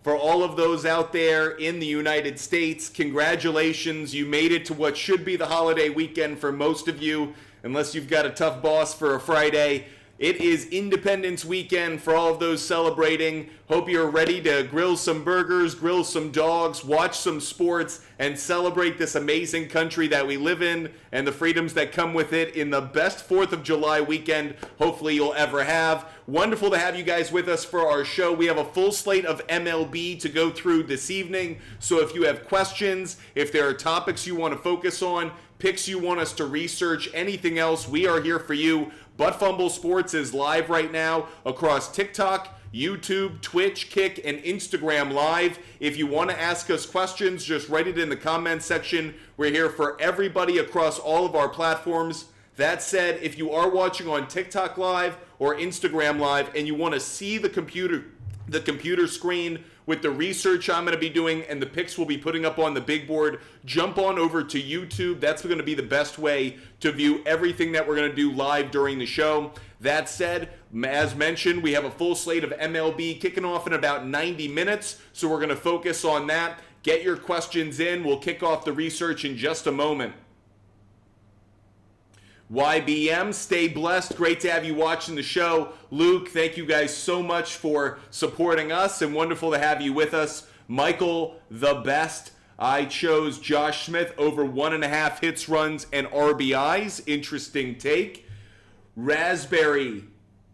For all of those out there in the United States, congratulations. You made it to what should be the holiday weekend for most of you, unless you've got a tough boss for a Friday. It is Independence Weekend for all of those celebrating. Hope you're ready to grill some burgers, grill some dogs, watch some sports, and celebrate this amazing country that we live in and the freedoms that come with it in the best 4th of July weekend hopefully you'll ever have. Wonderful to have you guys with us for our show. We have a full slate of MLB to go through this evening, so if you have questions, if there are topics you want to focus on, picks you want us to research, anything else, we are here for you. Butt Fumble Sports is live right now across TikTok, YouTube, Twitch, Kick, and Instagram Live. If you want to ask us questions, just write it in the comments section. We're here for everybody across all of our platforms. That said, if you are watching on TikTok Live or Instagram Live and you want to see the computer screen with the research I'm going to be doing and the picks we'll be putting up on the big board, jump on over to YouTube. That's going to be the best way to view everything that we're going to do live during the show. That said, as mentioned, we have a full slate of MLB kicking off in about 90 minutes, so we're going to focus on that. Get your questions in. We'll kick off the research in just a moment. YBM, stay blessed. Great to have you watching the show. Luke, thank you guys so much for supporting us and wonderful to have you with us. Michael, the best. I chose Josh Smith over 1.5 hits, runs, and RBIs. Interesting take. Raspberry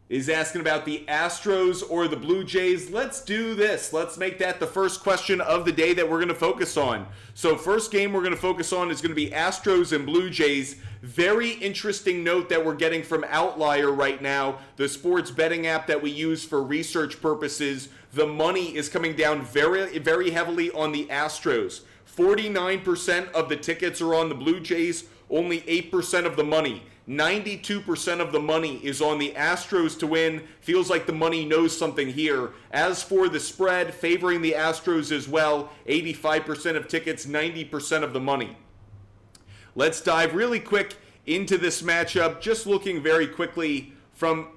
is asking about the Astros or the Blue Jays. Let's do this. Let's make that the first question of the day that we're going to focus on. So first game we're going to focus on is going to be Astros and Blue Jays. Very interesting note that we're getting from Outlier right now, the sports betting app that we use for research purposes. The money is coming down very, very heavily on the Astros. 49% of the tickets are on the Blue Jays, only 8% of the money. 92% of the money is on the Astros to win. Feels like the money knows something here. As for the spread, favoring the Astros as well, 85% of tickets, 90% of the money. Let's dive really quick into this matchup. Just looking very quickly from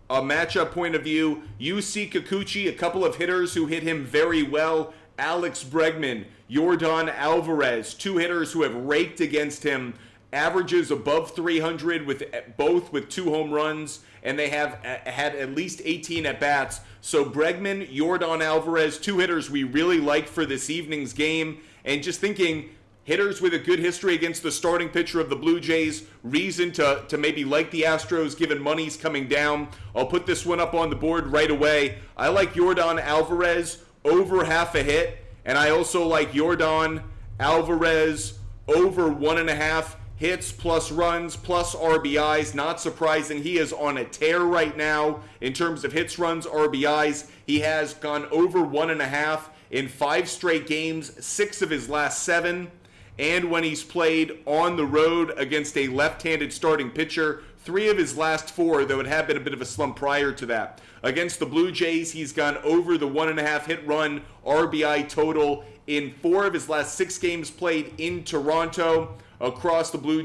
a matchup point of view, UC Kikuchi, a couple of hitters who hit him very well. Alex Bregman, Yordan Alvarez, two hitters who have raked against him. Averages above 300 with both with 2 home runs, and they have had at least 18 at-bats. So Bregman, Yordan Alvarez, 2 hitters we really like for this evening's game. And just thinking, hitters with a good history against the starting pitcher of the Blue Jays, reason to maybe like the Astros given money's coming down. I'll put this one up on the board right away. I like Yordan Alvarez over half a hit, and I also like Yordan Alvarez over 1.5 hits plus runs plus RBIs. Not surprising. He is on a tear right now in terms of hits, runs, RBIs. He has gone over 1.5 in 5 straight games, 6 of his last 7. And when he's played on the road against a left-handed starting pitcher, 3 of his last 4, though it had been a bit of a slump prior to that. Against the Blue Jays, he's gone over the 1.5 hit run RBI total in 4 of his last 6 games played in Toronto. Against the Blue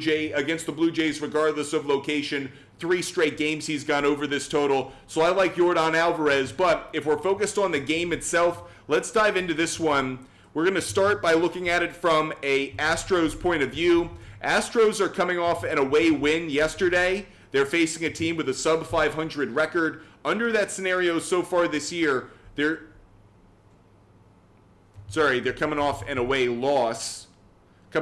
Jays, regardless of location, 3 straight games he's gone over this total. So I like Yordan Alvarez, but if we're focused on the game itself, let's dive into this one. We're going to start by looking at it from a Astros point of view. Astros are coming off an away win yesterday. They're facing a team with a sub-500 record. Under that scenario so far this year, they're coming off an away loss. They're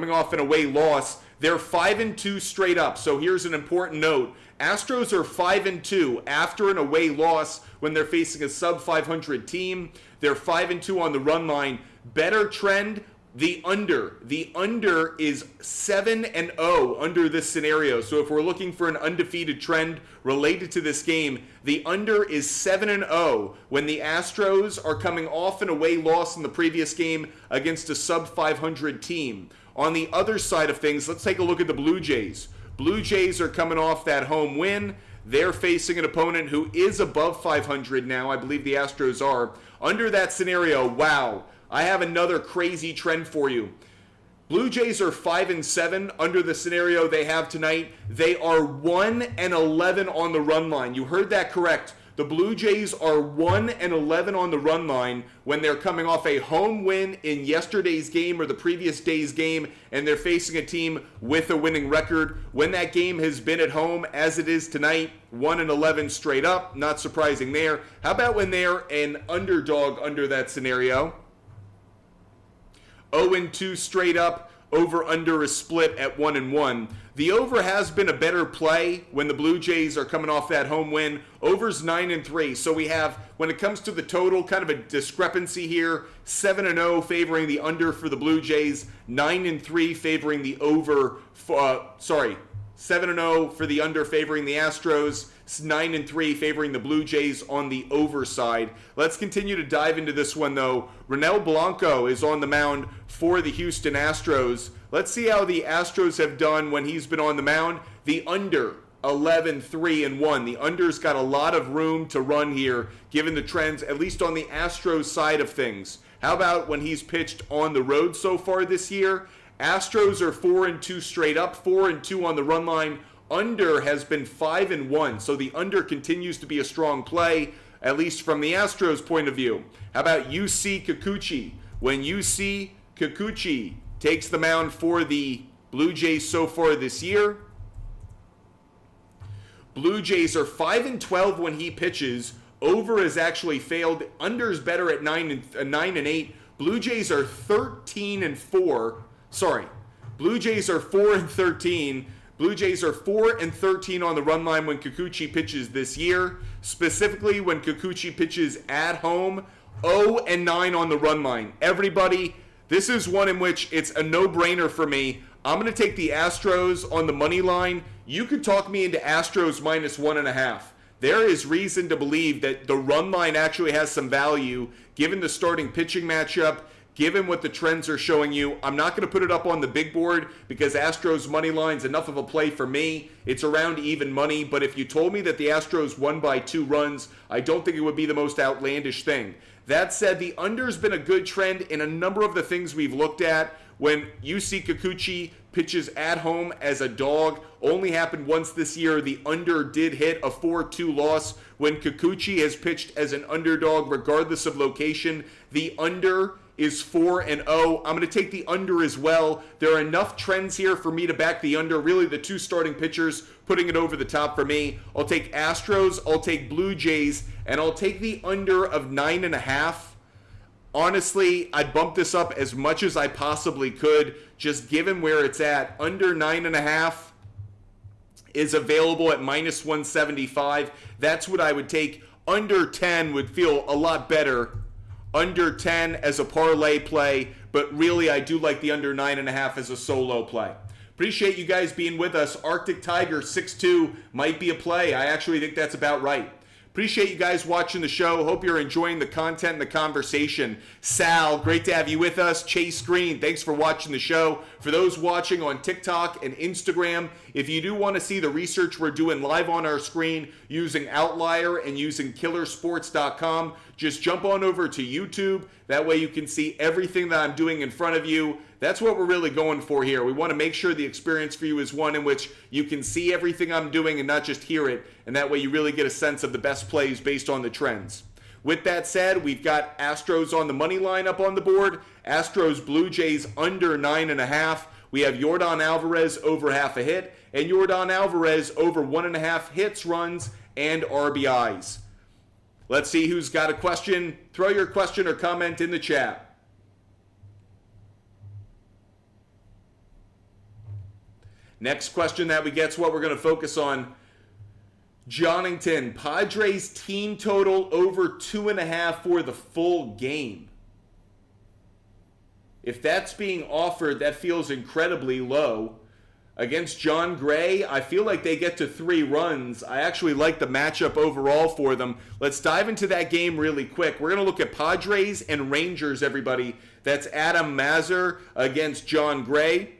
5-2 straight up. So here's an important note. Astros are 5-2 after an away loss when they're facing a sub-500 team. They're 5-2 on the run line. Better trend, the under. The under is 7-0 under this scenario. So if we're looking for an undefeated trend related to this game, the under is 7-0 when the Astros are coming off an away loss in the previous game against a sub-500 team. On the other side of things, let's take a look at the Blue Jays. Blue Jays are coming off that home win. They're facing an opponent who is above 500 now. I believe the Astros are. Under that scenario, wow, I have another crazy trend for you. Blue Jays are 5-7 under the scenario they have tonight. They are 1-11 on the run line. You heard that correct. The Blue Jays are 1-11 on the run line when they're coming off a home win in yesterday's game or the previous day's game, and they're facing a team with a winning record. When that game has been at home, as it is tonight, 1-11 straight up. Not surprising there. How about when they're an underdog under that scenario? 0-2 straight up. Over-under is split at 1-1. The over has been a better play when the Blue Jays are coming off that home win. Over's 9-3. So we have, when it comes to the total, kind of a discrepancy here. 7-0 favoring the under for the Blue Jays. 9-3 favoring the over. 7-0 for the under favoring the Astros. 9-3 favoring the Blue Jays on the over side. Let's continue to dive into this one, though. Ronel Blanco is on the mound for the Houston Astros. Let's see how the Astros have done when he's been on the mound. The under, 11-3-1. The under's got a lot of room to run here, given the trends, at least on the Astros side of things. How about when he's pitched on the road so far this year? Astros are 4-2 straight up, 4-2 on the run line. Under has been 5-1, so the under continues to be a strong play, at least from the Astros' point of view. How about UC Kikuchi? When UC Kikuchi takes the mound for the Blue Jays so far this year, Blue Jays are 5-12 when he pitches. Over has actually failed. Under's better at 9-8. Blue Jays are 13-4. Blue Jays are 4-13. Blue Jays are 4-13 on the run line when Kikuchi pitches this year. Specifically, when Kikuchi pitches at home, 0-9 on the run line. Everybody, this is one in which it's a no-brainer for me. I'm going to take the Astros on the money line. You could talk me into Astros minus 1.5. There is reason to believe that the run line actually has some value, given the starting pitching matchup, given what the trends are showing you. I'm not going to put it up on the big board because Astros money line's enough of a play for me. It's around even money, but if you told me that the Astros won by 2 runs, I don't think it would be the most outlandish thing. That said, the under's been a good trend in a number of the things we've looked at. When UC Kikuchi pitches at home as a dog, only happened once this year. The under did hit a 4-2 loss. When Kikuchi has pitched as an underdog, regardless of location, the under is 4-0. I'm going to take the under as well. There are enough trends here for me to back the under. Really, the 2 starting pitchers putting it over the top for me. I'll take Astros, I'll take Blue Jays, and I'll take the under of 9.5. Honestly, I'd bump this up as much as I possibly could, just given where it's at. Under 9.5 is available at minus 175. That's what I would take. Under 10 would feel a lot better. Under 10 as a parlay play, but really I do like the under 9.5 as a solo play. Appreciate you guys being with us. Arctic Tiger 6'2" might be a play. I actually think that's about right. Appreciate you guys watching the show. Hope you're enjoying the content and the conversation. Sal, great to have you with us. Chase Green, thanks for watching the show. For those watching on TikTok and Instagram, if you do want to see the research we're doing live on our screen using Outlier and using killersports.com, just jump on over to YouTube. That way you can see everything that I'm doing in front of you. That's what we're really going for here. We want to make sure the experience for you is one in which you can see everything I'm doing and not just hear it. And that way you really get a sense of the best plays based on the trends. With that said, we've got Astros on the money line up on the board. Astros Blue Jays under 9.5. We have Yordan Alvarez over half a hit. And Yordan Alvarez over 1.5 hits, runs, and RBIs. Let's see who's got a question. Throw your question or comment in the chat. Next question that we get is what we're going to focus on. Johnington, Padres team total over 2.5 for the full game. If that's being offered, that feels incredibly low. Against John Gray, I feel like they get to 3 runs. I actually like the matchup overall for them. Let's dive into that game really quick. We're going to look at Padres and Rangers, everybody. That's Adam Mazur against John Gray.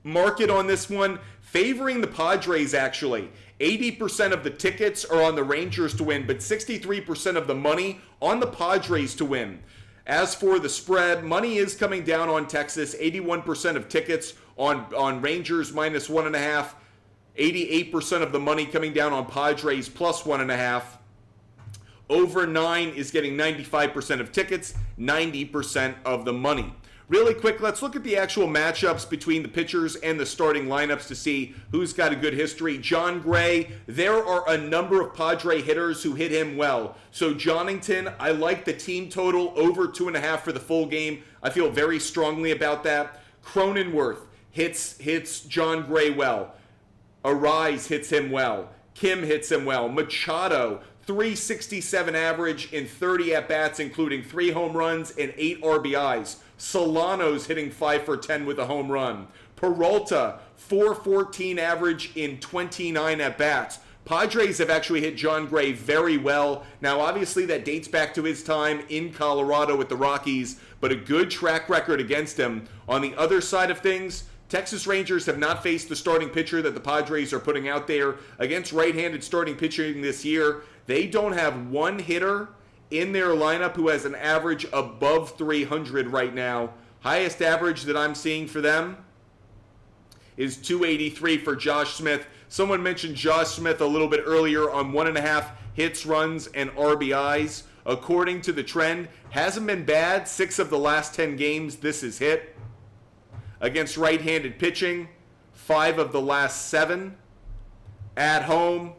Market on this one favoring the Padres, actually. 80% of the tickets are on the Rangers to win, but 63% of the money on the Padres to win. As for the spread, money is coming down on Texas. 81% of tickets on Rangers minus 1.5. 88% of the money coming down on Padres plus 1.5. Over 9 is getting 95% of tickets, 90% of the money. Really quick, let's look at the actual matchups between the pitchers and the starting lineups to see who's got a good history. John Gray, there are a number of Padre hitters who hit him well. So Johnington, I like the team total over 2.5 for the full game. I feel very strongly about that. Cronenworth hits John Gray well. Arise hits him well. Kim hits him well. Machado, 367 average in 30 at-bats, including 3 home runs and 8 RBIs. Solano's hitting 5 for 10 with a home run. Peralta, 414 average in 29 at-bats. Padres have actually hit John Gray very well. Now, obviously, that dates back to his time in Colorado with the Rockies, but a good track record against him. On the other side of things, Texas Rangers have not faced the starting pitcher that the Padres are putting out there. Against right-handed starting pitching this year, they don't have one hitter in their lineup who has an average above 300 right now. Highest average that I'm seeing for them is 283 for Josh Smith. Someone mentioned Josh Smith a little bit earlier on 1.5 hits, runs, and RBIs. According to the trend, hasn't been bad. 6 of the last 10 games, this is hit. Against right-handed pitching, 5 of the last 7. At home,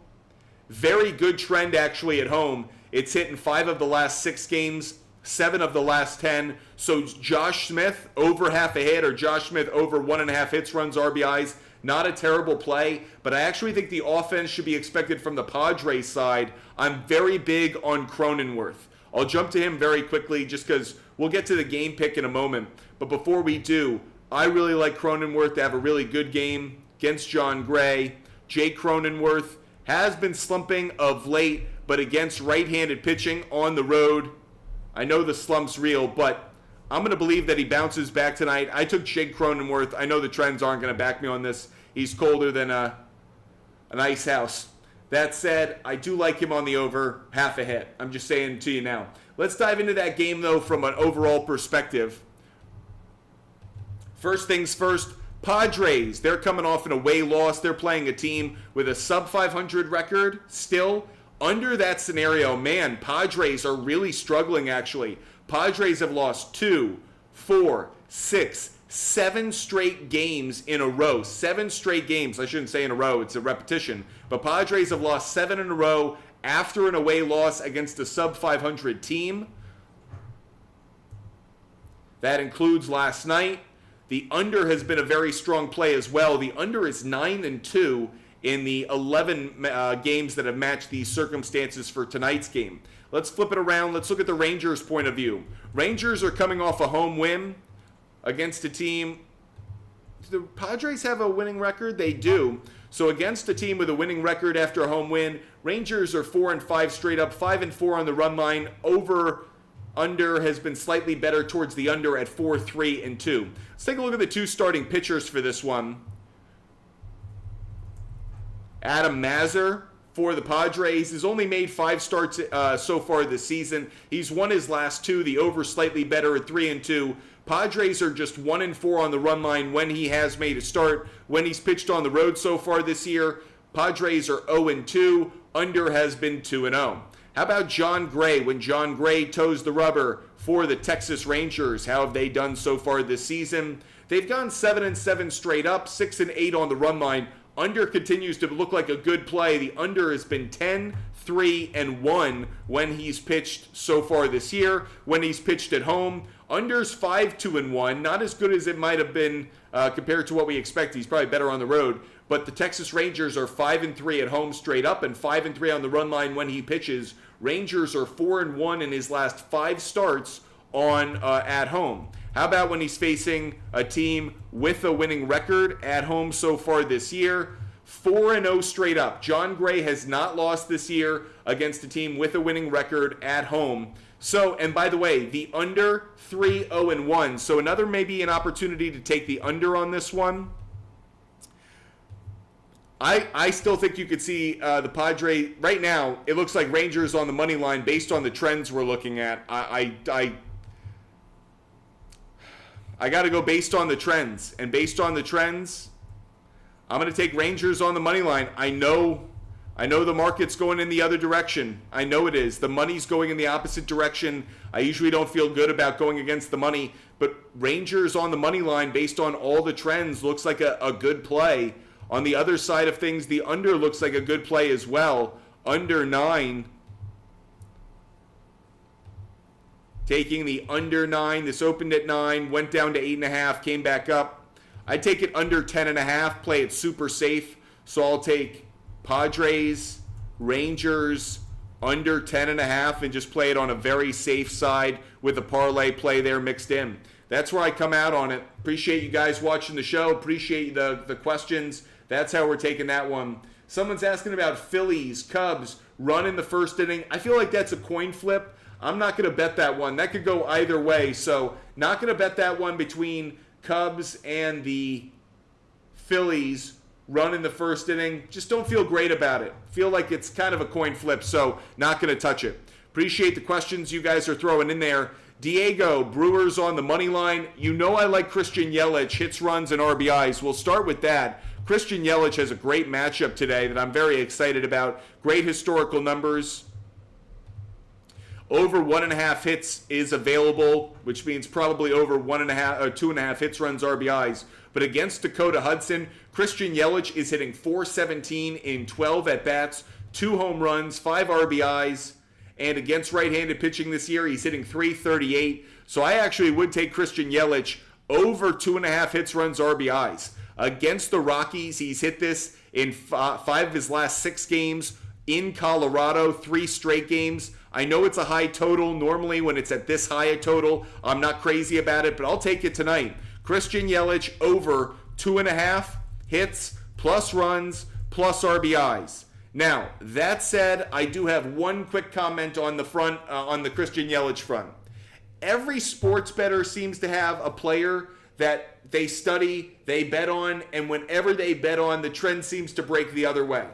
very good trend actually at home. It's hit in 5 of the last 6 games, 7 of the last 10. So Josh Smith over half a hit, or Josh Smith over 1.5 hits, runs, RBIs. Not a terrible play, but I actually think the offense should be expected from the Padres side. I'm very big on Cronenworth. I'll jump to him very quickly just because we'll get to the game pick in a moment. But before we do, I really like Cronenworth to have a really good game against John Gray. Jake Cronenworth has been slumping of late, but against right-handed pitching on the road, I know the slump's real, but I'm going to believe that he bounces back tonight. I took Jake Cronenworth. I know the trends aren't going to back me on this. He's colder than an ice house. That said, I do like him on the over half a hit. I'm just saying to you now. Let's dive into that game, though, from an overall perspective. First things first, Padres, they're coming off an away loss. They're playing a team with a sub-500 record still. Under that scenario, man, Padres are really struggling, actually. Padres have lost 2, 4, 6, 7 straight games in a row. 7 straight games. I shouldn't say in a row. It's a repetition. But Padres have lost 7 in a row after an away loss against a sub-500 team. That includes last night. The under has been a very strong play as well. The under is 9-2 in the 11 games that have matched these circumstances for tonight's game. Let's flip it around. Let's look at the Rangers' point of view. Rangers are coming off a home win against a team. Do the Padres have a winning record? They do. So against a team with a winning record after a home win, Rangers are 4-5 straight up, 5-4 on the run line. Under has been slightly better towards the under at 4-3-2. Let's take a look at the 2 starting pitchers for this one. Adam Mazur for the Padres has only made 5 starts so far this season. He's won his last 2. The over slightly better at 3-2. Padres are just 1-4 on the run line when he has made a start. When he's pitched on the road so far this year, Padres are 0-2. Under has been 2-0. How about John Gray? When John Gray toes the rubber for the Texas Rangers, how have they done so far this season? They've gone 7-7 straight up, 6-8 on the run line. Under continues to look like a good play. The under has been 10-3-1 when he's pitched so far this year. When he's pitched at home, under's 5-2-1. Not as good as it might have been compared to what we expect. He's probably better on the road. But the Texas Rangers are 5-3 at home straight up and 5-3 on the run line when he pitches. Rangers are 4-1 in his last 5 starts on at home. How about when he's facing a team with a winning record at home so far this year? 4-0 straight up. John Gray has not lost this year against a team with a winning record at home. So, and by the way, the under 3-0-1. So another maybe an opportunity to take the under on this one. I still think you could see the Padres right now. It looks like Rangers on the money line based on the trends we're looking at. I got to go based on the trends, and based on the trends, I'm going to take Rangers on the money line. I know I know the market's going in the other direction. I know it is. The money's going in the opposite direction. I usually don't feel good about going against the money, but Rangers on the money line, based on all the trends, looks like a good play. On the other side of things, the under looks like a good play as well. Under 9. Taking the under 9. This opened at 9, went down to 8.5, came back up. I'd take it under 10.5, play it super safe. So I'll take Padres, Rangers, under 10.5, and just play it on a very safe side with a parlay play there mixed in. That's where I come out on it. Appreciate you guys watching the show. Appreciate the questions. That's how we're taking that one. Someone's asking about Phillies, Cubs, run in the first inning. I feel like that's a coin flip. I'm not going to bet that one. That could go either way. So not going to bet that one between Cubs and the Phillies. Run in the first inning. Just don't feel great about it. Feel like it's kind of a coin flip, so not going to touch it. Appreciate the questions you guys are throwing in there. Diego, Brewers on the money line. You know I like Christian Yelich, hits, runs, and RBIs. We'll start with that. Christian Yelich has a great matchup today that I'm very excited about. Great historical numbers. Over 1.5 hits is available, which means probably over 1.5 or 2.5 hits, runs, RBIs. But against Dakota Hudson, Christian Yelich is hitting .417 in 12 at-bats, 2 home runs, 5 RBIs. And against right-handed pitching this year, he's hitting .338. So I actually would take Christian Yelich over 2.5 hits, runs, RBIs. Against the Rockies, he's hit this in 5 of his last 6 games. In Colorado, 3 straight games. I know it's a high total. Normally when it's at this high a total, I'm not crazy about it, but I'll take it tonight. Christian Yelich over 2.5 hits, plus runs, plus RBIs. Now, that said, I do have one quick comment on the front, on the Christian Yelich front. Every sports bettor seems to have a player that they study, they bet on, and whenever they bet on, the trend seems to break the other way.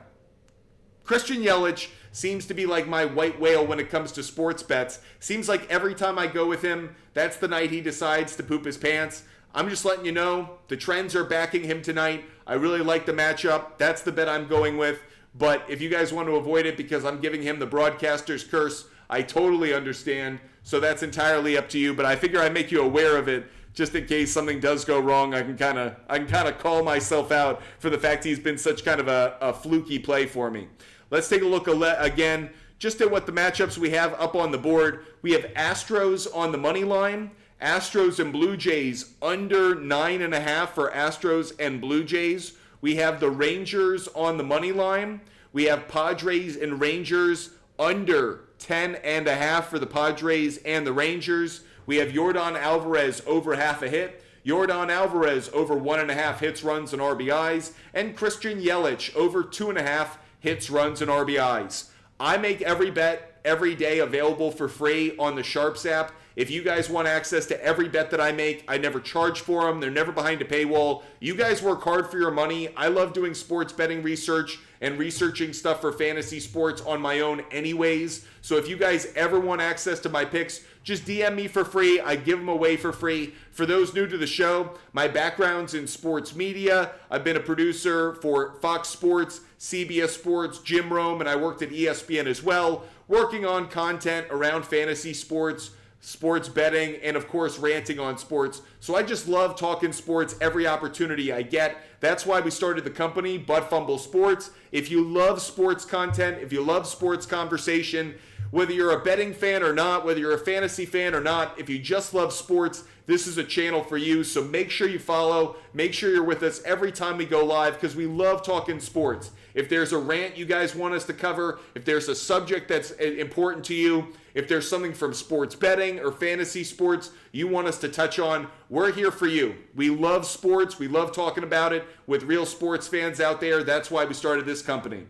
Christian Yelich seems to be like my white whale when it comes to sports bets. Seems like every time I go with him, that's the night he decides to poop his pants. I'm just letting you know, the trends are backing him tonight. I really like the matchup. That's the bet I'm going with. But if you guys want to avoid it because I'm giving him the broadcaster's curse, I totally understand. So that's entirely up to you. But I figure I make you aware of it just in case something does go wrong. I can kind of call myself out for the fact he's been such kind of a fluky play for me. Let's take a look again just at what the matchups we have up on the board. We have Astros on the money line. Astros and Blue Jays under 9.5 for Astros and Blue Jays. We have the Rangers on the money line. We have Padres and Rangers under 10.5 for the Padres and the Rangers. We have Yordan Alvarez over half a hit. Yordan Alvarez over 1.5 hits, runs, and RBIs. And Christian Yelich over 2.5 hits, runs, and RBIs. I make every bet every day available for free on the SHARPZ app. If you guys want access to every bet that I make, I never charge for them. They're never behind a paywall. You guys work hard for your money. I love doing sports betting research and researching stuff for fantasy sports on my own anyways. So if you guys ever want access to my picks, just DM me for free. I give them away for free. For those new to the show, my background's in sports media. I've been a producer for Fox Sports, CBS Sports, Jim Rome, and I worked at ESPN as well, working on content around fantasy sports, sports betting, and of course ranting on sports. So I just love talking sports every opportunity I get. That's why we started the company, Butt Fumble Sports. If you love sports content, if you love sports conversation, whether you're a betting fan or not, whether you're a fantasy fan or not, if you just love sports, this is a channel for you. So make sure you follow, make sure you're with us every time we go live because we love talking sports. If there's a rant you guys want us to cover, if there's a subject that's important to you, if there's something from sports betting or fantasy sports you want us to touch on, we're here for you. We love sports. We love talking about it with real sports fans out there. That's why we started this company.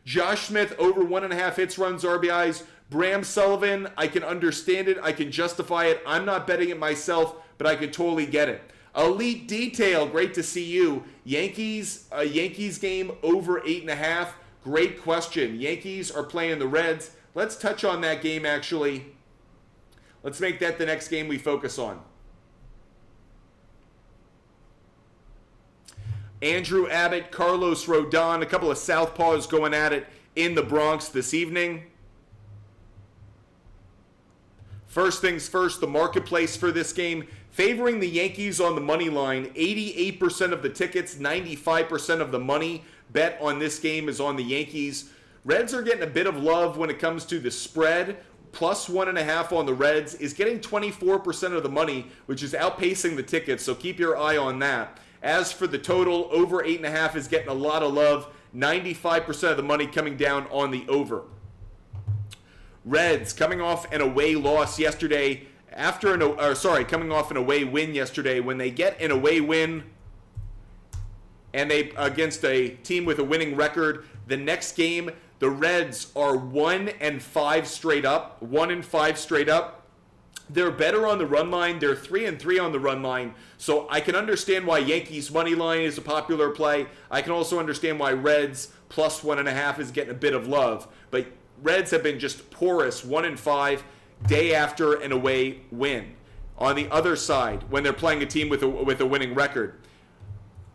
Josh Smith over 1.5 hits, runs, RBIs. Bram Sullivan, I can understand it. I can justify it. I'm not betting it myself, but I can totally get it. Elite Detail, great to see you. Yankees game over 8.5. Great question. Yankees are playing the Reds. Let's touch on that game, actually. Let's make that the next game we focus on. Andrew Abbott, Carlos Rodon, a couple of southpaws going at it in the Bronx this evening. First things first, the marketplace for this game favoring the Yankees on the money line. 88% of the tickets, 95% of the money bet on this game is on the Yankees. Reds are getting a bit of love when it comes to the spread. Plus 1.5 on the Reds is getting 24% of the money, which is outpacing the tickets, so keep your eye on that. As for the total, over 8.5 is getting a lot of love. 95% of the money coming down on the over. Reds coming off an away loss yesterday coming off an away win yesterday. When they get an away win and they against a team with a winning record, the next game the Reds are 1-5 straight up. 1-5 straight up. They're better on the run line. They're 3-3 on the run line. So I can understand why Yankees money line is a popular play. I can also understand why Reds plus 1.5 is getting a bit of love. But Reds have been just porous, 1-5 day after an away win. On the other side, when they're playing a team with a winning record,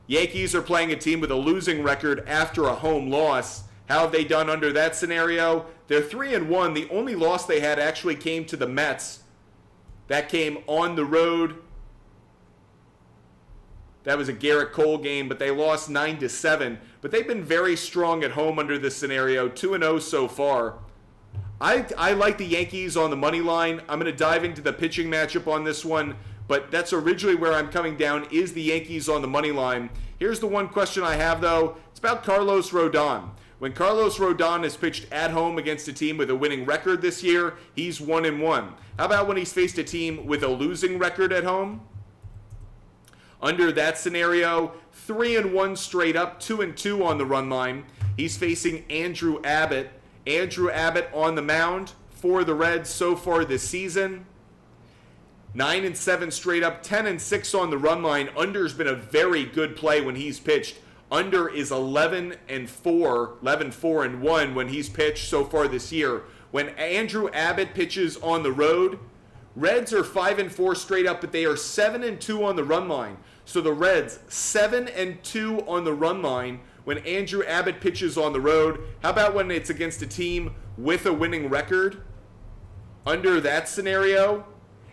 Yankees are playing a team with a losing record after a home loss. How have they done under that scenario? They're 3-1. The only loss they had actually came to the Mets. That came on the road. That was a Garrett Cole game, but they lost 9-7. But they've been very strong at home under this scenario, 2-0 so far. I like the Yankees on the money line. I'm going to dive into the pitching matchup on this one, but that's originally where I'm coming down, is the Yankees on the money line. Here's the one question I have, though. It's about Carlos Rodon. When Carlos Rodon has pitched at home against a team with a winning record this year, he's 1-1. How about when he's faced a team with a losing record at home? Under that scenario, 3-1 straight up, 2-2 on the run line. He's facing Andrew Abbott. Andrew Abbott on the mound for the Reds so far this season. 9-7 straight up, 10-6 on the run line. Under's been a very good play when he's pitched. Under is 11-4, 11-4-1 when he's pitched so far this year. When Andrew Abbott pitches on the road, Reds are 5-4 straight up, but they are 7-2 on the run line. So the Reds 7-2 on the run line when Andrew Abbott pitches on the road. How about when it's against a team with a winning record? Under that scenario,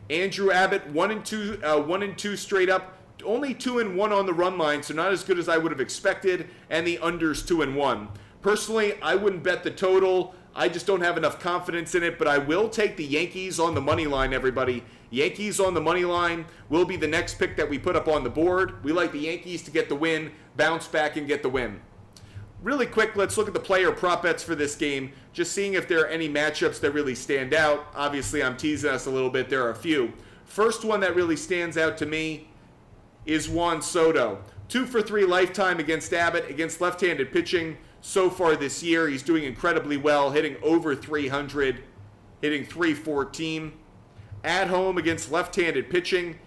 Andrew Abbott 1-2 straight up. Only 2-1 on the run line, so not as good as I would have expected, and the under's 2-1. Personally, I wouldn't bet the total. I just don't have enough confidence in it, but I will take the Yankees on the money line, everybody. Yankees on the money line will be the next pick that we put up on the board. We like the Yankees to get the win, bounce back, and get the win. Really quick, let's look at the player prop bets for this game, just seeing if there are any matchups that really stand out. Obviously, I'm teasing us a little bit. There are a few. First one that really stands out to me is Juan Soto. 2 for 3 lifetime against Abbott, against left-handed pitching so far this year. He's doing incredibly well, hitting over 300, hitting 314. At home against left-handed pitching,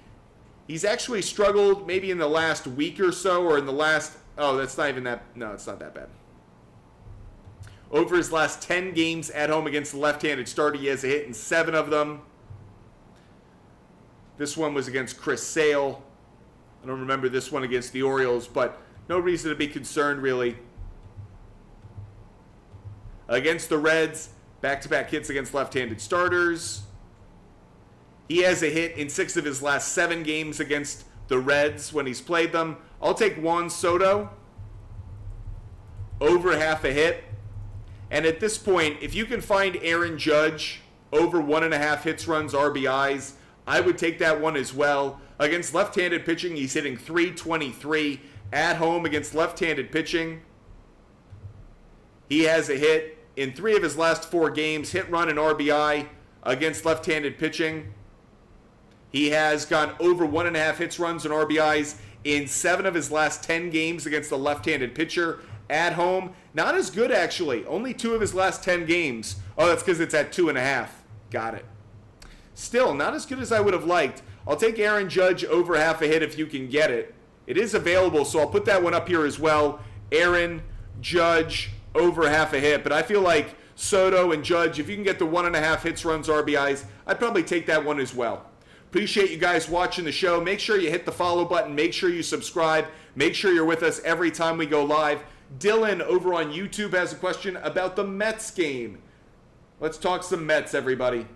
he's actually struggled maybe in the last week or so, or in the last, it's not that bad. Over his last 10 games at home against the left-handed starter, he has a hit in 7 of them. This one was against Chris Sale. I don't remember this one against the Orioles, but no reason to be concerned, really. Against the Reds, back-to-back hits against left-handed starters. He has a hit in 6 of his last 7 games against the Reds when he's played them. I'll take Juan Soto over half a hit. And at this point, if you can find Aaron Judge over 1.5 hits, runs, RBIs, I would take that one as well. Against left-handed pitching, he's hitting 323. At home against left-handed pitching, he has a hit in 3 of his last 4 games, hit, run, and RBI against left-handed pitching. He has gone over 1.5 hits, runs, and RBIs in 7 of his last 10 games against the left-handed pitcher. At home, not as good actually. Only 2 of his last 10 games. Oh, that's because it's at 2.5. Got it. Still, not as good as I would have liked. I'll take Aaron Judge over half a hit if you can get it. It is available, so I'll put that one up here as well. Aaron Judge over half a hit. But I feel like Soto and Judge, if you can get the 1.5 hits, runs, RBIs, I'd probably take that one as well. Appreciate you guys watching the show. Make sure you hit the follow button. Make sure you subscribe. Make sure you're with us every time we go live. Dylan over on YouTube has a question about the Mets game. Let's talk some Mets, everybody.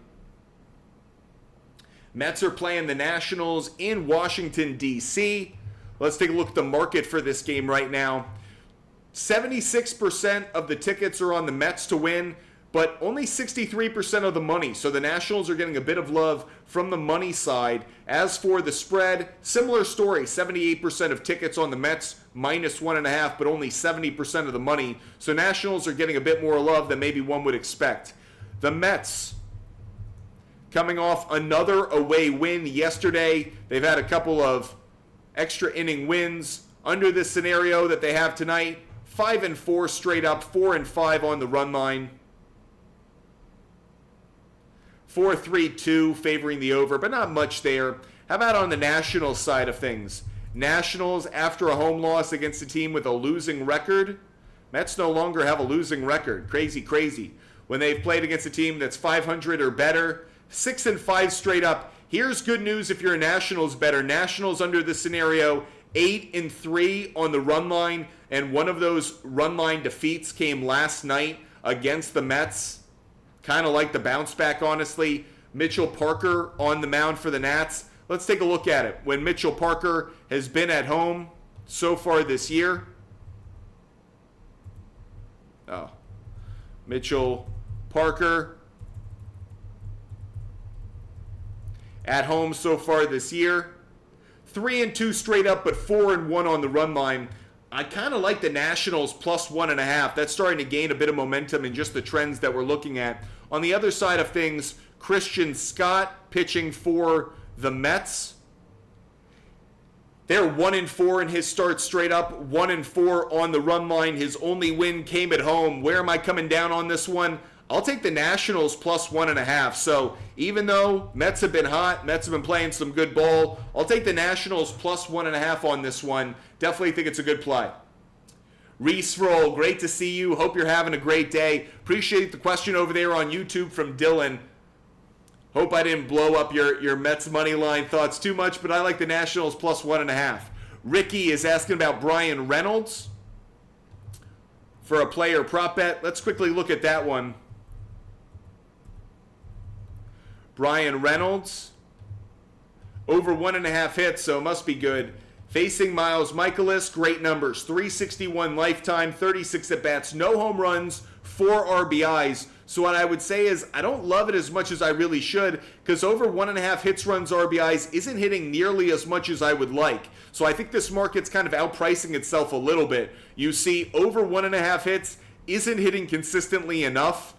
Mets are playing the Nationals in Washington, D.C. Let's take a look at the market for this game right now. 76% of the tickets are on the Mets to win, but only 63% of the money. So the Nationals are getting a bit of love from the money side. As for the spread, similar story. 78% of tickets on the Mets, minus 1.5, but only 70% of the money. So Nationals are getting a bit more love than maybe one would expect. The Mets, coming off another away win yesterday. They've had a couple of extra inning wins under this scenario that they have tonight. 5-4 straight up, 4-5 on the run line. 4-3-2 favoring the over, but not much there. How about on the Nationals side of things? Nationals, after a home loss against a team with a losing record. Mets no longer have a losing record. Crazy, crazy. When they've played against a team that's 500 or better, 6-5 straight up. Here's good news if you're a Nationals bettor. Nationals under this scenario, 8-3 on the run line, and one of those run line defeats came last night against the Mets. Kind of like the bounce back, honestly. Mitchell Parker on the mound for the Nats. Let's take a look at it. When Mitchell Parker has been at home so far this year. Mitchell Parker at home so far this year. 3-2 straight up, but 4-1 on the run line. I kind of like the Nationals plus 1.5. That's starting to gain a bit of momentum in just the trends that we're looking at. On the other side of things, Christian Scott pitching for the Mets. They're 1-4 in his start straight up, 1-4 on the run line. His only win came at home. Where am I coming down on this one? I'll take the Nationals plus 1.5. So even though Mets have been hot, Mets have been playing some good ball, I'll take the Nationals plus 1.5 on this one. Definitely think it's a good play. Referral, great to see you. Hope you're having a great day. Appreciate the question over there on YouTube from Dylan. Hope I didn't blow up your Mets money line thoughts too much, but I like the Nationals plus 1.5. Ricky is asking about Brian Reynolds for a player prop bet. Let's quickly look at that one. Brian Reynolds, over 1.5 hits, so it must be good. Facing Miles Michaelis, great numbers. 361 lifetime, 36 at-bats, no home runs, 4 RBIs. So what I would say is I don't love it as much as I really should because over 1.5 hits, runs, RBIs isn't hitting nearly as much as I would like. So I think this market's kind of outpricing itself a little bit. You see over 1.5 hits isn't hitting consistently enough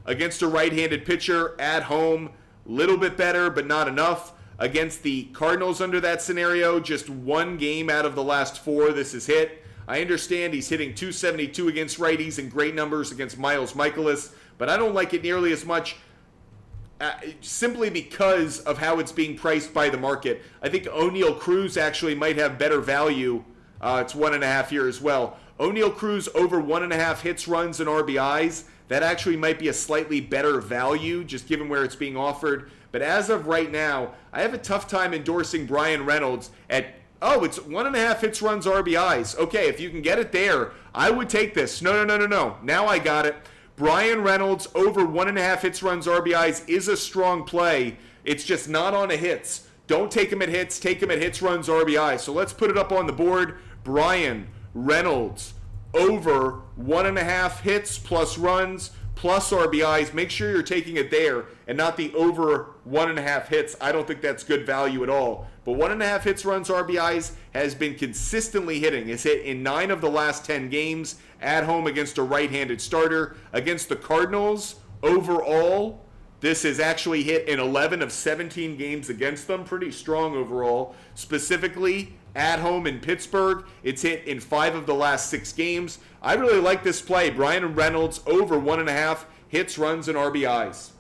against a right-handed pitcher at home. Little bit better, but not enough. Against the Cardinals under that scenario, just one game out of the last 4 this is hit. I understand he's hitting 272 against righties and great numbers against Miles Michaelis, but I don't like it nearly as much simply because of how it's being priced by the market. I think O'Neal Cruz actually might have better value. It's 1.5 here as well. O'Neal Cruz over 1.5 hits, runs, and RBIs. That actually might be a slightly better value, just given where it's being offered. But as of right now, I have a tough time endorsing Brian Reynolds at, it's 1.5 hits, runs, RBIs. Okay, if you can get it there, I would take this. No. Now I got it. Brian Reynolds over 1.5 hits, runs, RBIs is a strong play. It's just not on a hits. Don't take him at hits. Take him at hits, runs, RBIs. So let's put it up on the board. Brian Reynolds over 1.5 hits plus runs plus RBIs. Make sure you're taking it there and not the over 1.5 hits. I don't think that's good value at all. But 1.5 hits, runs, RBIs has been consistently hitting. It's hit in 9 of the last 10 games at home against a right-handed starter. Against the Cardinals, overall, this has actually hit in 11 of 17 games against them. Pretty strong overall. Specifically, at home in Pittsburgh, it's hit in 5 of the last 6 games. I really like this play. Brian Reynolds over 1.5 hits, runs, and RBIs.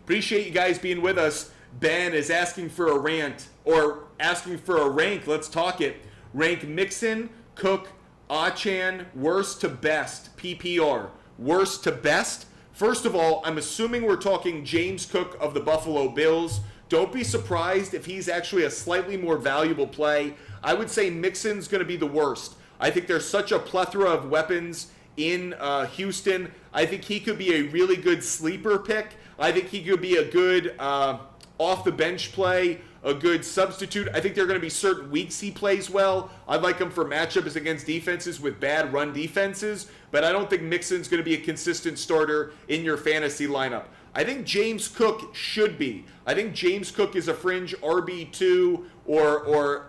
Appreciate you guys being with us. Ben is asking for a rant, or asking for a rank. Let's talk it. Rank Mixon, Cook, Achan, worst to best, PPR. Worst to best? First of all, I'm assuming we're talking James Cook of the Buffalo Bills. Don't be surprised if he's actually a slightly more valuable play. I would say Mixon's going to be the worst. I think there's such a plethora of weapons in Houston. I think he could be a really good sleeper pick. I think he could be a good off-the-bench play, a good substitute. I think there are going to be certain weeks he plays well. I'd like him for matchups against defenses with bad run defenses, but I don't think Mixon's going to be a consistent starter in your fantasy lineup. I think James Cook should be. I think James Cook is a fringe RB2 or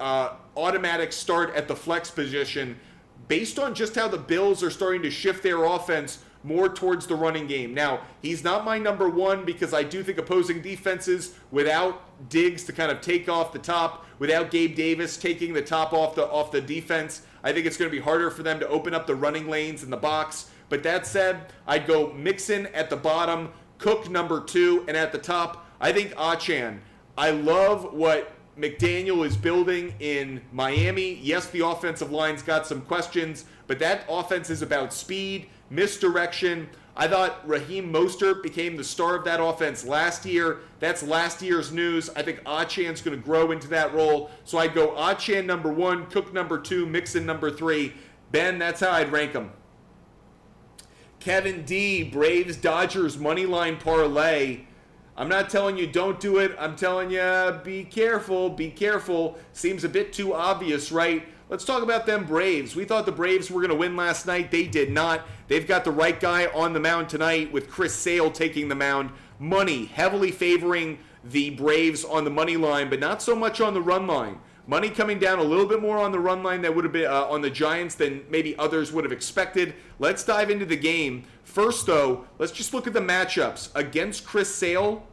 automatic start at the flex position based on just how the Bills are starting to shift their offense more towards the running game. Now, he's not my number one because I do think opposing defenses without Diggs to kind of take off the top, without Gabe Davis taking the top off the defense, I think it's going to be harder for them to open up the running lanes in the box. But that said, I'd go Mixon at the bottom, Cook number 2, and at the top, I think Achane. I love what McDaniel is building in Miami. Yes, the offensive line's got some questions, but that offense is about speed, misdirection. I thought Raheem Mostert became the star of that offense last year. That's last year's news. I think Achane's going to grow into that role. So I'd go Achane number 1, Cook number 2, Mixon number 3. Ben, that's how I'd rank them. Kevin D, Braves Dodgers moneyline parlay. I'm not telling you don't do it. I'm telling you be careful, be careful. Seems a bit too obvious, right? Let's talk about them Braves. We thought the Braves were going to win last night. They did not. They've got the right guy on the mound tonight with Chris Sale taking the mound. Money heavily favoring the Braves on the money line, but not so much on the run line. Money coming down a little bit more on the run line that would have been on the Giants than maybe others would have expected. Let's dive into the game. First, though, let's just look at the matchups. Against Chris Sale,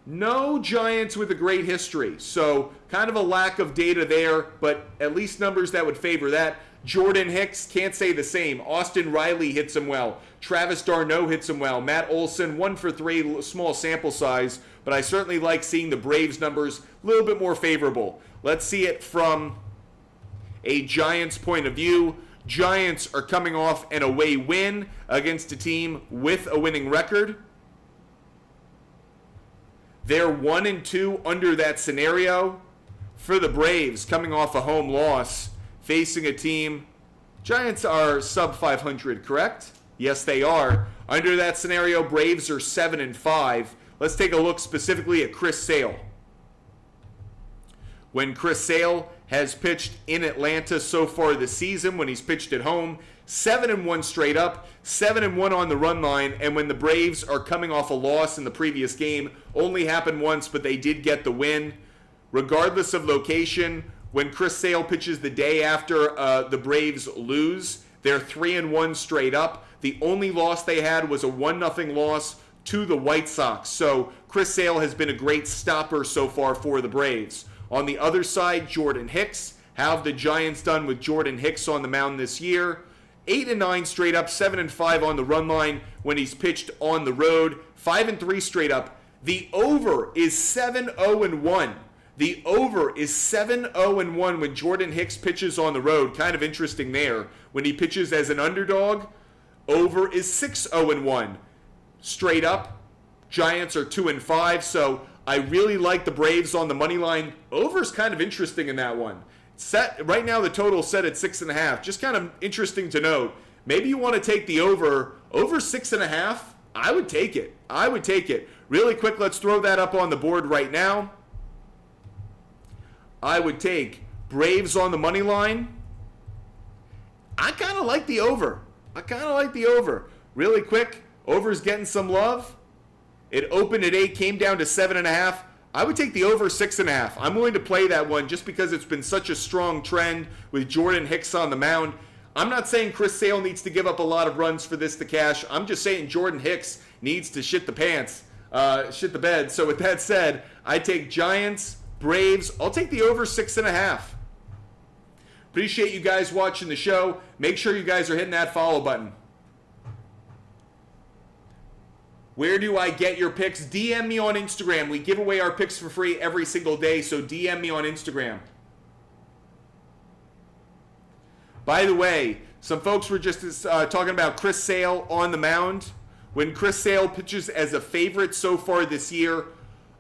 no Giants with a great history. So kind of a lack of data there, but at least numbers that would favor that. Jordan Hicks, can't say the same. Austin Riley hits him well. Travis d'Arnaud hits him well. Matt Olson, 1 for 3, small sample size, but I certainly like seeing the Braves numbers a little bit more favorable. Let's see it from a Giants point of view. Giants are coming off an away win against a team with a winning record. They're 1-2 under that scenario. For the Braves, coming off a home loss, facing a team, Giants are sub 500, correct? Yes, they are. Under that scenario, Braves are 7-5. Let's take a look specifically at Chris Sale. When Chris Sale has pitched in Atlanta so far this season, when he's pitched at home, 7-1 straight up, 7-1 on the run line, and when the Braves are coming off a loss in the previous game, only happened once, but they did get the win. Regardless of location, when Chris Sale pitches the day after the Braves lose, they're 3-1 straight up. The only loss they had was a 1-0 loss to the White Sox. So Chris Sale has been a great stopper so far for the Braves. On the other side, Jordan Hicks. How have the Giants done with Jordan Hicks on the mound this year? 8-9 straight up, 7-5 on the run line when he's pitched on the road. 5-3 straight up. The over is 7-0-1. The over is 7-0-1 when Jordan Hicks pitches on the road. Kind of interesting there. When he pitches as an underdog, over is 6-0-1. Straight up, Giants are 2-5. So I really like the Braves on the money line. Over's kind of interesting in that one. Set right now, the total set at 6.5. Just kind of interesting to note. Maybe you want to take the over 6.5. I would take it. I would take it. Really quick, let's throw that up on the board right now. I would take Braves on the money line. I kind of like the over. Really quick, over's getting some love. It opened at 8, came down to 7.5. I would take the over 6.5. I'm willing to play that one just because it's been such a strong trend with Jordan Hicks on the mound. I'm not saying Chris Sale needs to give up a lot of runs for this to cash. I'm just saying Jordan Hicks needs to shit the bed. So with that said, I take Giants, Braves. I'll take the over 6.5. Appreciate you guys watching the show. Make sure you guys are hitting that follow button. Where do I get your picks? DM me on Instagram. We give away our picks for free every single day, so DM me on Instagram. By the way, some folks were just talking about Chris Sale on the mound. When Chris Sale pitches as a favorite so far this year,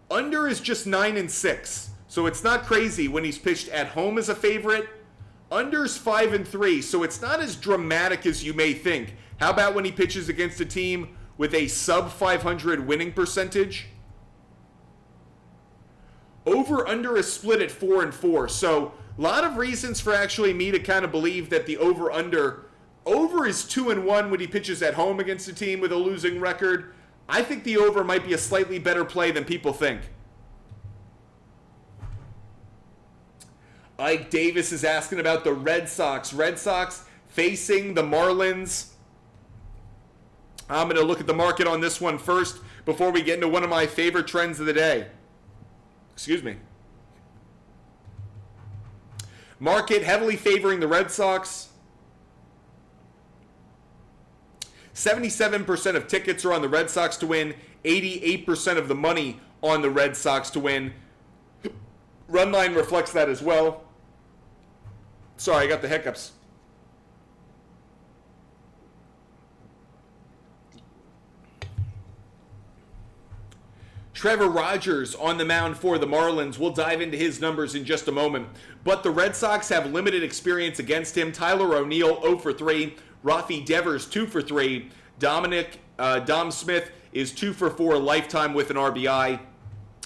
Under is just 9-6. So it's not crazy when he's pitched at home as a favorite. Under's 5-3, so it's not as dramatic as you may think. How about when he pitches against a team with a sub 500 winning percentage? Over-under is split at 4-4. So a lot of reasons for actually me to kind of believe that the over-under. Over is 2-1 when he pitches at home against a team with a losing record. I think the over might be a slightly better play than people think. Ike Davis is asking about the Red Sox. Red Sox facing the Marlins. I'm going to look at the market on this one first before we get into one of my favorite trends of the day. Excuse me. Market heavily favoring the Red Sox. 77% of tickets are on the Red Sox to win. 88% of the money on the Red Sox to win. Run line reflects that as well. Sorry, I got the hiccups. Trevor Rogers on the mound for the Marlins. We'll dive into his numbers in just a moment. But the Red Sox have limited experience against him. Tyler O'Neill 0 for 3. Rafi Devers 2 for 3. Dom Smith is 2 for 4 lifetime with an RBI.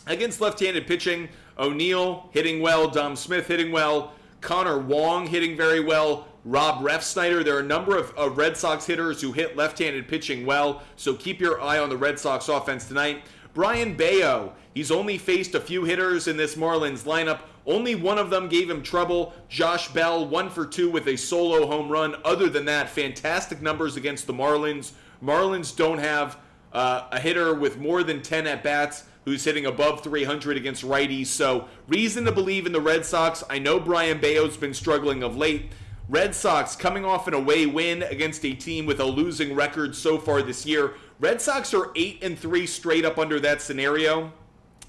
Against left-handed pitching, O'Neill hitting well, Dom Smith hitting well, Connor Wong hitting very well, Rob Refsnyder. There are a number of Red Sox hitters who hit left-handed pitching well, so keep your eye on the Red Sox offense tonight. Brian Bayo, he's only faced a few hitters in this Marlins lineup. Only one of them gave him trouble. Josh Bell, 1 for 2 with a solo home run. Other than that, fantastic numbers against the Marlins. Marlins don't have a hitter with more than 10 at-bats who's hitting above 300 against righties. So reason to believe in the Red Sox. I know Brian Bayo's been struggling of late. Red Sox coming off an away win against a team with a losing record so far this year. Red Sox are 8-3 straight up under that scenario.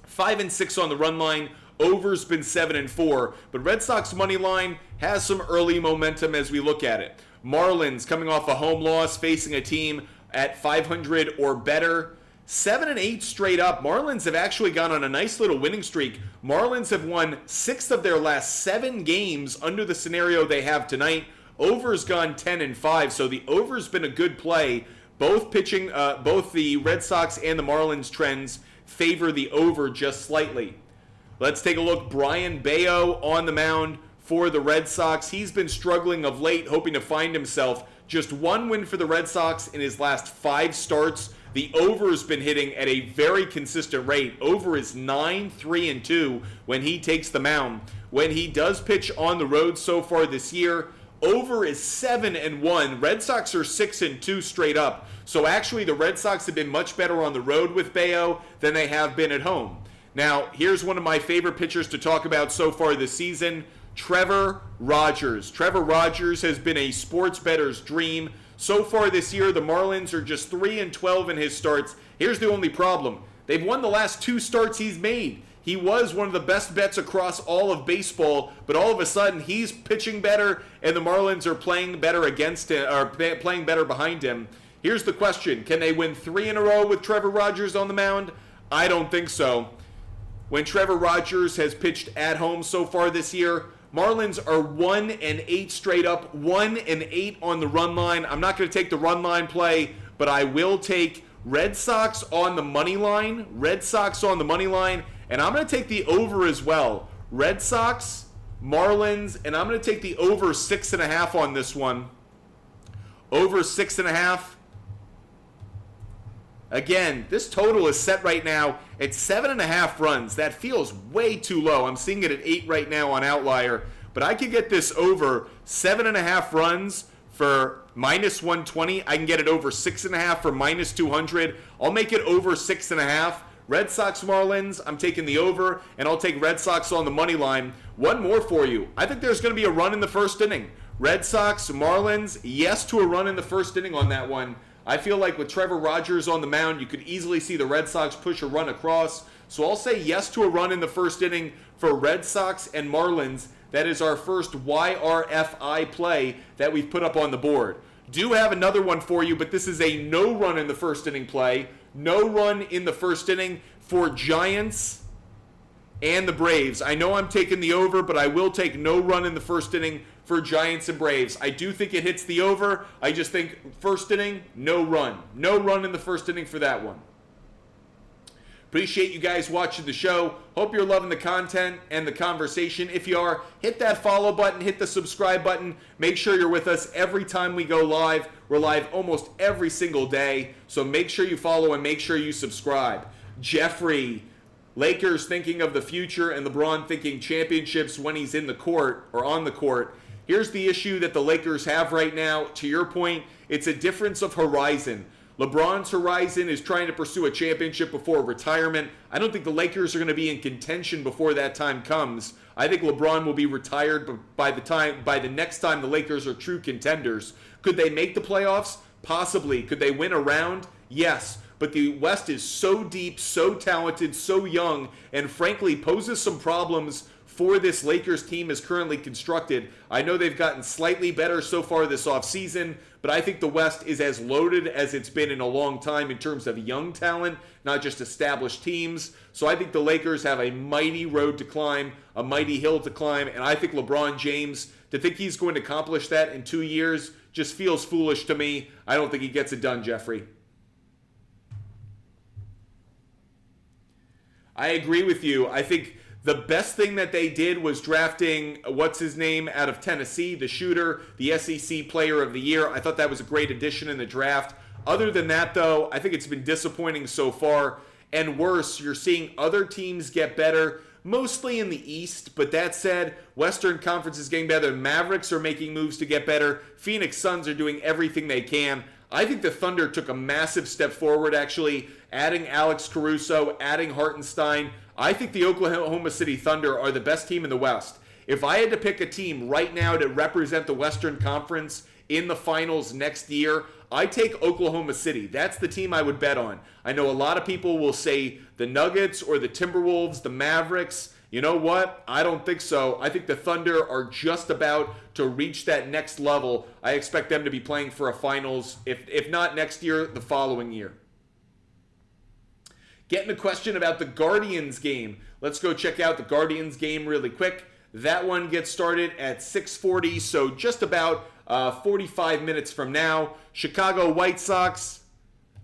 5-6 on the run line. Over's been 7-4. But Red Sox money line has some early momentum as we look at it. Marlins coming off a home loss, facing a team at 500 or better. 7-8 straight up. Marlins have actually gone on a nice little winning streak. Marlins have won 6 of their last 7 games under the scenario they have tonight. Over's gone 10-5, so the over's been a good play. Both the Red Sox and the Marlins trends favor the over just slightly. Let's take a look. Brian Bayo on the mound for the Red Sox. He's been struggling of late, hoping to find himself. Just 1 win for the Red Sox in his last 5 starts. The over's been hitting at a very consistent rate. Over is 9-3-2 when he takes the mound. When he does pitch on the road so far this year, over is 7-1. Red Sox are 6-2 straight up. So actually the Red Sox have been much better on the road with Bayo than they have been at home. Now, here's one of my favorite pitchers to talk about so far this season, Trevor Rogers. Trevor Rogers has been a sports bettor's dream. So far this year, the Marlins are just 3-12 in his starts. Here's the only problem. They've won the last 2 starts he's made. He was one of the best bets across all of baseball, but all of a sudden he's pitching better and the Marlins are playing better against him, or playing better behind him. Here's the question. Can they win 3 in a row with Trevor Rogers on the mound? I don't think so. When Trevor Rogers has pitched at home so far this year, Marlins are 1-8 straight up, 1-8 on the run line. I'm not going to take the run line play, but I will take Red Sox on the money line. Red Sox on the money line, and I'm going to take the over as well. Red Sox, Marlins, and I'm going to take the over 6.5 on this one. Over 6.5. Again, this total is set right now at 7.5 runs. That feels way too low. I'm seeing it at 8 right now on Outlier. But I could get this over 7.5 runs for minus 120. I can get it over 6.5 for minus 200. I'll make it over 6.5. Red Sox Marlins, I'm taking the over, and I'll take Red Sox on the money line. One more for you. I think there's going to be a run in the first inning. Red Sox Marlins, yes to a run in the first inning on that one. I feel like with Trevor Rogers on the mound, you could easily see the Red Sox push a run across. So I'll say yes to a run in the first inning for Red Sox and Marlins. That is our first YRFI play that we've put up on the board. Do have another one for you, but this is a no run in the first inning play. No run in the first inning for Giants and the Braves. I know I'm taking the over, but I will take no run in the first inning for Giants and Braves. I do think it hits the over. I just think first inning, no run. No run in the first inning for that one. Appreciate you guys watching the show. Hope you're loving the content and the conversation. If you are, hit that follow button, hit the subscribe button. Make sure you're with us every time we go live. We're live almost every single day, so make sure you follow and make sure you subscribe. Jeffrey, Lakers thinking of the future and LeBron thinking championships when he's in the court or on the court. Here's the issue that the Lakers have right now. To your point, it's a difference of horizon. LeBron's horizon is trying to pursue a championship before retirement. I don't think the Lakers are going to be in contention before that time comes. I think LeBron will be retired by the next time the Lakers are true contenders. Could they make the playoffs? Possibly. Could they win a round? Yes. But the West is so deep, so talented, so young, and frankly poses some problems for this Lakers team as currently constructed. I know they've gotten slightly better so far this offseason, but I think the West is as loaded as it's been in a long time in terms of young talent, not just established teams. So I think the Lakers have a mighty road to climb, a mighty hill to climb, and I think LeBron James, to think he's going to accomplish that in 2 years, just feels foolish to me. I don't think he gets it done, Jeffrey. I agree with you. I think the best thing that they did was drafting, what's his name, out of Tennessee, the shooter, the SEC Player of the Year. I thought that was a great addition in the draft. Other than that, though, I think it's been disappointing so far. And worse, you're seeing other teams get better, mostly in the East. But that said, Western Conference is getting better. Mavericks are making moves to get better. Phoenix Suns are doing everything they can. I think the Thunder took a massive step forward, actually, adding Alex Caruso, adding Hartenstein. I think the Oklahoma City Thunder are the best team in the West. If I had to pick a team right now to represent the Western Conference in the finals next year, I take Oklahoma City. That's the team I would bet on. I know a lot of people will say the Nuggets or the Timberwolves, the Mavericks. You know what? I don't think so. I think the Thunder are just about to reach that next level. I expect them to be playing for a finals, if not next year, the following year. Getting a question about the Guardians game. Let's go check out the Guardians game really quick. That one gets started at 6:40, so just about 45 minutes from now. Chicago White Sox,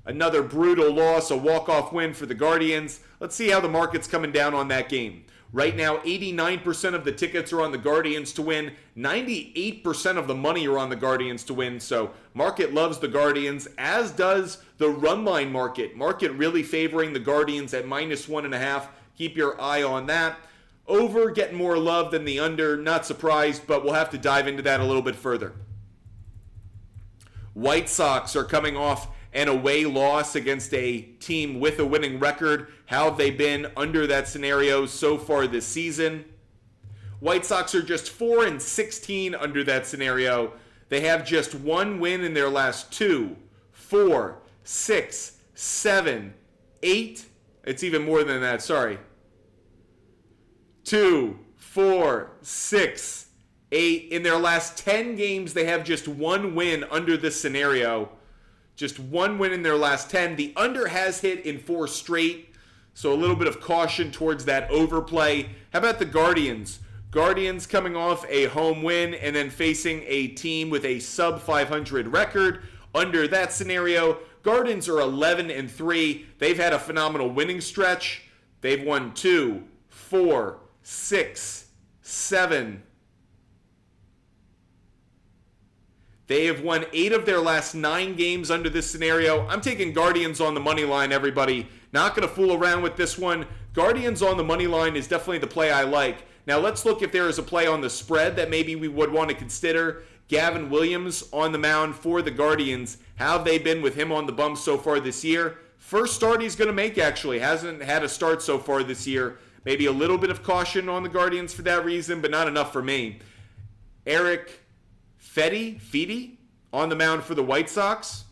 another brutal loss, a walk-off win for the Guardians. Let's see how the market's coming down on that game. Right now, 89% of the tickets are on the Guardians to win. 98% of the money are on the Guardians to win. So market loves the Guardians, as does the run line market. Market really favoring the Guardians at -1.5. Keep your eye on that. Over getting more love than the under. Not surprised, but we'll have to dive into that a little bit further. White Sox are coming off an away loss against a team with a winning record. How have they been under that scenario so far this season? White Sox are just 4-16 under that scenario. They have just one win in their last 2, 4, 6, 7, 8. It's even more than that, sorry. 2, 4, 6, 8. In their last 10 games, they have just one win under this scenario. Just one win in their last 10. The under has hit in 4 straight, so a little bit of caution towards that overplay. How about the Guardians? Guardians coming off a home win and then facing a team with a sub-500 record. Under that scenario, Guardians are 11-3. They've had a phenomenal winning stretch. They've won 2, 4, 6, 7. They have won 8 of their last 9 games under this scenario. I'm taking Guardians on the money line, everybody. Not going to fool around with this one. Guardians on the money line is definitely the play I like. Now let's look if there is a play on the spread that maybe we would want to consider. Gavin Williams on the mound for the Guardians. How have they been with him on the bump so far this year? First start he's going to make, actually. Hasn't had a start so far this year. Maybe a little bit of caution on the Guardians for that reason, but not enough for me. Eric Fede on the mound for the White Sox.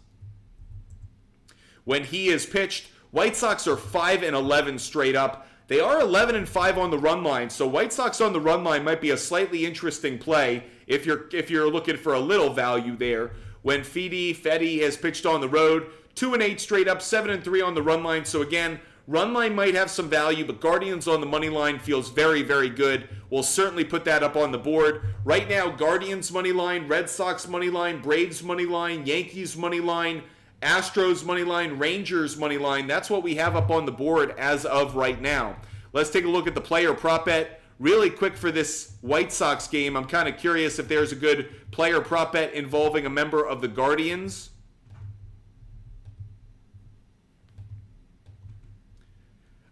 When he is pitched, White Sox are 5-11 straight up. They are 11-5 on the run line, so White Sox on the run line might be a slightly interesting play if you're looking for a little value there. When Fede has pitched on the road, 2-8 straight up, 7-3 on the run line. So again, Run line might have some value, but Guardians on the money line feels very, very good. We'll certainly put that up on the board. Right now, Guardians money line, Red Sox money line, Braves money line, Yankees money line, Astros money line, Rangers money line. That's what we have up on the board as of right now. Let's take a look at the player prop bet. Really quick for this White Sox game, I'm kind of curious if there's a good player prop bet involving a member of the Guardians.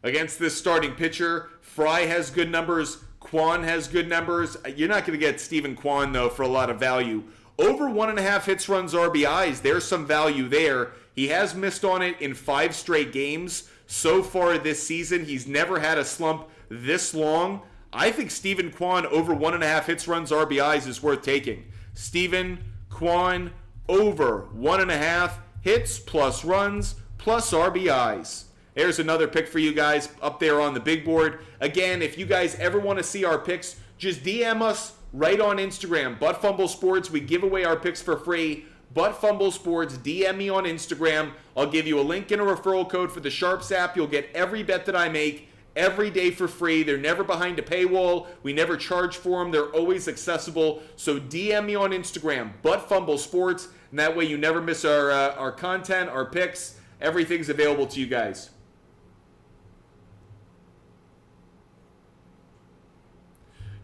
Against this starting pitcher, Fry has good numbers, Kwan has good numbers. You're not going to get Steven Kwan, though, for a lot of value. Over 1.5 hits, runs, RBIs, there's some value there. He has missed on it in 5 straight games. So far this season, he's never had a slump this long. I think Steven Kwan over 1.5 hits, runs, RBIs is worth taking. Steven Kwan over 1.5 hits plus runs plus RBIs. There's another pick for you guys up there on the big board. Again, if you guys ever want to see our picks, just DM us right on Instagram. Butt Fumble Sports, we give away our picks for free. Butt Fumble Sports, DM me on Instagram. I'll give you a link and a referral code for the SHARPZ app. You'll get every bet that I make every day for free. They're never behind a paywall. We never charge for them. They're always accessible. So DM me on Instagram, Butt Fumble Sports, and that way you never miss our content, our picks. Everything's available to you guys.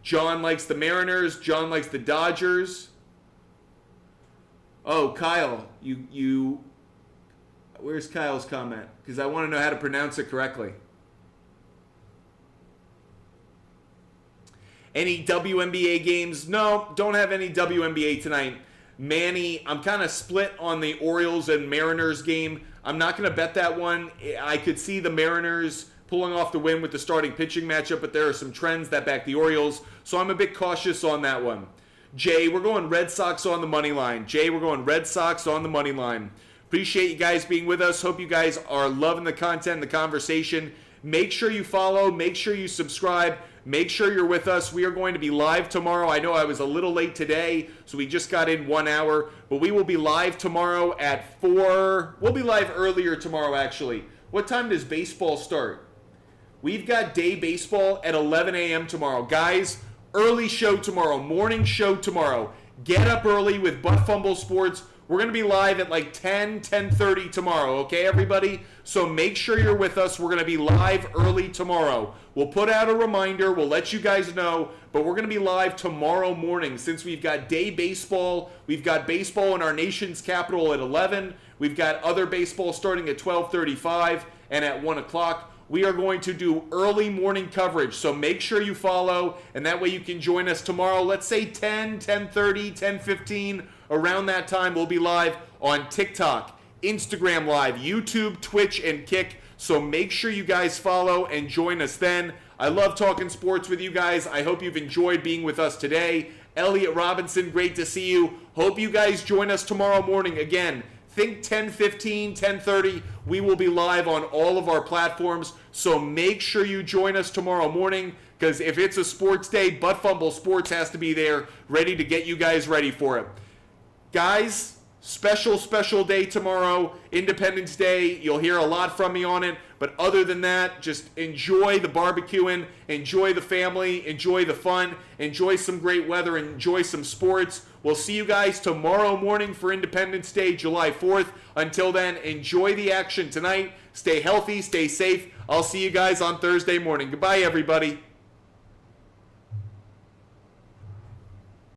John likes the Mariners. John likes the Dodgers. Oh, Kyle, you where's Kyle's comment? Because I want to know how to pronounce it correctly. Any WNBA games? No, don't have any WNBA tonight. Manny, I'm kind of split on the Orioles and Mariners game. I'm not going to bet that one. I could see the Mariners pulling off the win with the starting pitching matchup, but there are some trends that back the Orioles, so I'm a bit cautious on that one. Jay, we're going Red Sox on the money line. Jay, we're going Red Sox on the money line. Appreciate you guys being with us. Hope you guys are loving the content and the conversation. Make sure you follow. Make sure you subscribe. Make sure you're with us. We are going to be live tomorrow. I know I was a little late today, so we just got in 1 hour, but we will be live tomorrow at 4. We'll be live earlier tomorrow, actually. What time does baseball start? We've got day baseball at 11 a.m. tomorrow. Guys, early show tomorrow, morning show tomorrow. Get up early with Butt Fumble Sports. We're going to be live at like 10:30 tomorrow, okay, everybody? So make sure you're with us. We're going to be live early tomorrow. We'll put out a reminder. We'll let you guys know, but we're going to be live tomorrow morning since we've got day baseball. We've got baseball in our nation's capital at 11. We've got other baseball starting at 12:35 and at 1 o'clock. We are going to do early morning coverage, so make sure you follow, and that way you can join us tomorrow. Let's say 10:30, 10:15, around that time we'll be live on TikTok, Instagram Live, YouTube, Twitch, and Kick. So make sure you guys follow and join us then. I love talking sports with you guys. I hope you've enjoyed being with us today. Elliot Robinson, great to see you. Hope you guys join us tomorrow morning. Again, think 10:15, 10:30. We will be live on all of our platforms. So make sure you join us tomorrow morning, because if it's a sports day, Butt Fumble Sports has to be there ready to get you guys ready for it. Guys, special day tomorrow, Independence Day. You'll hear a lot from me on it. But other than that, just enjoy the barbecuing, enjoy the family, enjoy the fun, enjoy some great weather, enjoy some sports. We'll see you guys tomorrow morning for Independence Day, July 4th. Until then, enjoy the action tonight. Stay healthy, stay safe. I'll see you guys on Thursday morning. Goodbye, everybody.